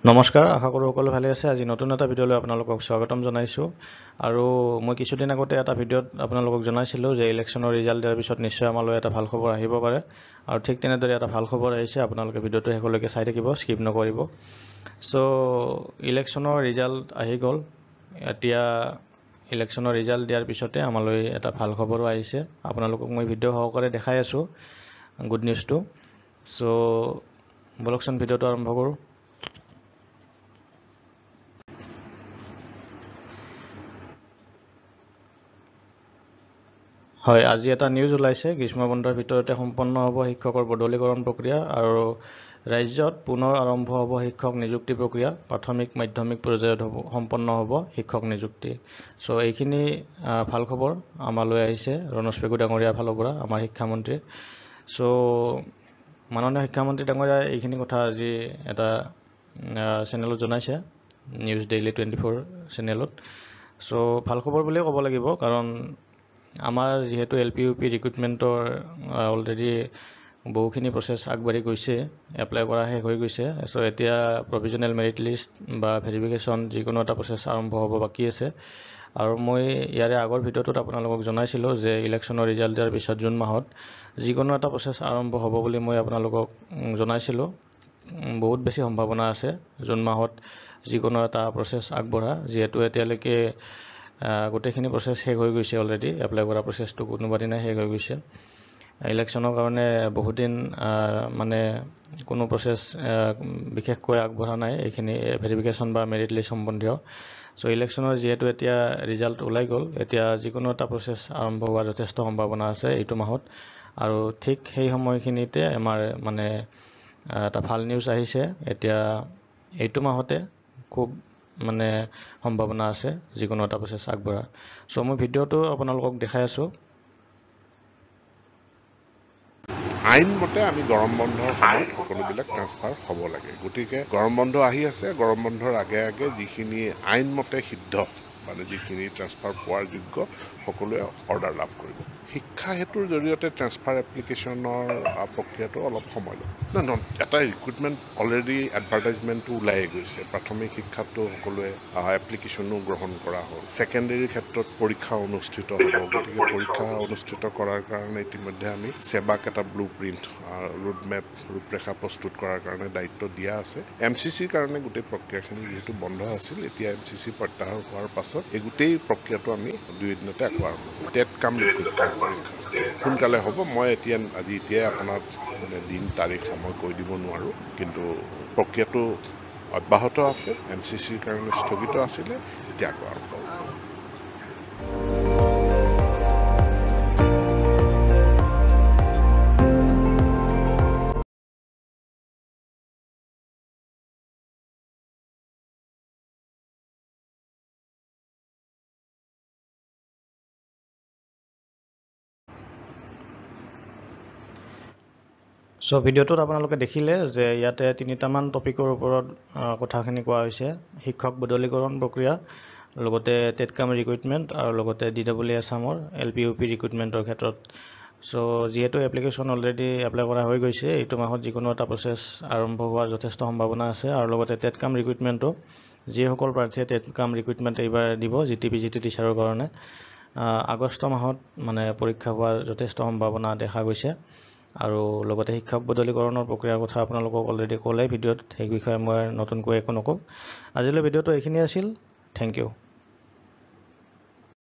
নমস্কাৰ আশা কৰো সকলো ভালে আছে আজি নতুন এটা ভিডিঅলৈ আপোনালোকক স্বাগতম জনাইছো আৰু মই কিছুদিন আগতে এটা ভিডিঅত আপোনালোকক জনাইছিলো যে ইলেকশ্যনৰ ৰিজাল্ট দিয়াৰ পিছত নিশ্চয় আমালৈ এটা ভাল খবৰ আহিব পাৰে আৰু ঠিক তেনেদৰে এটা ভাল খবৰ আহিছে আপোনালোকে ভিডিঅটো শেষলৈকে চাই থাকিব স্কিপ নকৰিব সো ইলেকশ্যনৰ ৰিজাল্ট আহি গ'ল এতিয়া ইলেকশ্যনৰ ৰিজাল্ট দিয়াৰ পিছতে আমালৈ এটা ভাল খবৰো আহিছে আপোনালোকক মই ভিডিঅ সহকাৰে দেখাই আছো গুড নিউজটো সো বলকচোন ভিডিঅটো আৰম্ভ কৰো হয় আজি এটা নিউজ ওলাইছে গ্ৰীষ্ম বন্ধৰ ভিতৰতে সম্পন্ন হ'ব শিক্ষকৰ বদলীকৰণ প্ৰক্ৰিয়া আৰু ৰাজ্যত পুনৰ আৰম্ভ হ'ব শিক্ষক নিযুক্তি প্ৰক্ৰিয়া প্ৰাথমিক মাধ্যমিক পৰ্যায়ত সম্পন্ন হ'ব শিক্ষক নিযুক্তি সো এইখিনি ভাল খবৰ আমালৈ আহিছে ৰণোজ পেগু ডাঙৰীয়াৰ ফালৰ পৰা আমাৰ শিক্ষামন্ত্ৰী সো মাননীয় শিক্ষামন্ত্ৰী ডাঙৰীয়া এইখিনি কথা আজি এটা চেনেলত জনাইছে নিউজ ডেইলি 24 চেনেলত সো ভাল খবৰ বুলিয়ে ক'ব লাগিব কাৰণ আমাৰ যেহেতু এলপি ইউপি ৰিক্ৰুটমেন্টৰ অলৰেডি বহুখিনি প্ৰসেস আগবাঢ়ি গৈছে এপ্লাই কৰা শেষ হৈ গৈছে সো এতিয়া প্ৰভিজনেল মেৰিট লিষ্ট বা ভেৰিফিকেশন যিকোনো এটা প্ৰসেস আৰম্ভ হ'ব বাকি আছে আৰু মই ইয়াৰে আগৰ ভিডিঅটোত আপোনালোকক জনাইছিলো যে ইলেকশ্যনৰ ৰিজাল্ট দিয়াৰ পিছত জুন মাহত যিকোনো এটা প্ৰসেস আৰম্ভ হ'ব বুলি মই আপোনালোকক জনাইছিলো বহুত বেছি সম্ভাৱনা আছে জুন মাহত যিকোনো এটা প্ৰসেস আগবঢ়া যেহেতু এতিয়ালৈকে গোটেইখিনি প্ৰসেস শেষ হৈ গৈছে অলৰেডি এপ্লাই কৰা প্ৰসেসটো কোনোবা দিনা শেষ হৈ গৈছে ইলেকশ্যনৰ কাৰণে বহুত দিন মানে কোনো প্ৰসেস বিশেষকৈ আগবঢ়া নাই এইখিনি ভেৰিফিকেশন বা মেৰিট লিষ্ট সম্বন্ধীয় সো ইলেকশ্যনৰ যেহেতু এতিয়া ৰিজাল্ট ওলাই গ'ল এতিয়া যিকোনো এটা প্ৰসেস আৰম্ভ হোৱাৰ যথেষ্ট সম্ভাৱনা আছে এইটো মাহত আৰু ঠিক সেই সময়খিনিতে আমাৰ মানে এটা ভাল নিউজ আহিছে এতিয়া এইটো মাহতে খুব মানে সম্ভাৱনা আছে যিকোনো এটা প্ৰসেস আগবঢ়া সো মই ভিডিঅটো আপোনালোকক দেখাই আছো আইন মতে আমি গৰম বন্ধৰ সময়ত সকলোবিলাক ট্ৰান্সফাৰ হ'ব লাগে গতিকে গৰম বন্ধ আহি আছে গৰম বন্ধৰ আগে আগে যিখিনি আইন মতে সিদ্ধ মানে যিখিনি ট্ৰান্সফাৰ পোৱাৰ যোগ্য সকলোৱে অৰ্ডাৰ লাভ কৰিব শিক্ষা হেতুৰ জৰিয়তে ট্ৰান্সফাৰ এপ্লিকেশ্যনৰ প্ৰক্ৰিয়াটো অলপ সময় লয় এটা ৰিক্ৰুটমেণ্ট অলৰেডি এডভাৰটাইজমেণ্টটো ওলাই গৈছে প্ৰাথমিক শিক্ষাটো সকলোৱে এপ্লিকেশ্যনো গ্ৰহণ কৰা হ'ল ছেকেণ্ডেৰীৰ ক্ষেত্ৰত পৰীক্ষা অনুষ্ঠিত হ'ব গতিকে পৰীক্ষা অনুষ্ঠিত কৰাৰ কাৰণে ইতিমধ্যে আমি সেৱাক এটা ব্লু প্ৰিণ্ট ৰোডমেপ ৰূপৰেখা প্ৰস্তুত কৰাৰ কাৰণে দায়িত্ব দিয়া আছে MCCৰ কাৰণে গোটেই প্ৰক্ৰিয়াখিনি যেহেতু বন্ধ আছিল এতিয়া MCC প্ৰত্যাহাৰ হোৱাৰ পাছত এই গোটেই প্ৰক্ৰিয়াটো আমি 2 দিনতে আকৌ আৰম্ভ কৰিম টেট কাম ৰিক্ৰুটমেণ্ট পৰীক্ষা সোনকালে হ'ব মই এতিয়াই আপোনাক দিন তাৰিখ সময় কৈ দিব নোৱাৰোঁ কিন্তু প্ৰক্ৰিয়াটো অব্যাহত আছে MCCৰ কাৰণে স্থগিত আছিলে এতিয়া আকৌ আৰম্ভ হ'ব সো ভিডিঅটোত আপোনালোকে দেখিলে যে ইয়াতে তিনিটামান টপিকৰ ওপৰত কথাখিনি কোৱা হৈছে শিক্ষক বদলীকৰণ প্ৰক্ৰিয়া লগতে টেট কাম ৰিক্ৰুটমেন্ট আৰু লগতে DWA আসামৰ LPUP ৰিক্ৰুটমেন্টৰ ক্ষেত্ৰত সো যেহেতু এপ্লিকেশন অলৰেডি এপ্লাই কৰা হৈ গৈছে এইটো মাহত যিকোনো এটা প্ৰসেস আৰম্ভ হোৱাৰ যথেষ্ট সম্ভাৱনা আছে আৰু লগতে টেট কাম ৰিক্ৰুটমেন্টটো যিসকল প্ৰাৰ্থীয়ে টেট কাম ৰিক্ৰুটমেন্ট এইবাৰ দিব GT টিচাৰৰ কাৰণে আগষ্ট মাহত মানে পৰীক্ষা হোৱাৰ যথেষ্ট সম্ভাৱনা দেখা গৈছে আৰু লগতে শিক্ষক বদলীকৰণৰ প্ৰক্ৰিয়াৰ কথা আপোনালোকক অলৰেডি ক'লে ভিডিঅ'ত সেই বিষয়ে মই নতুনকৈ একো নকওঁ আজিলৈ ভিডিঅ'টো এইখিনি আছিল থ্যাংক ইউ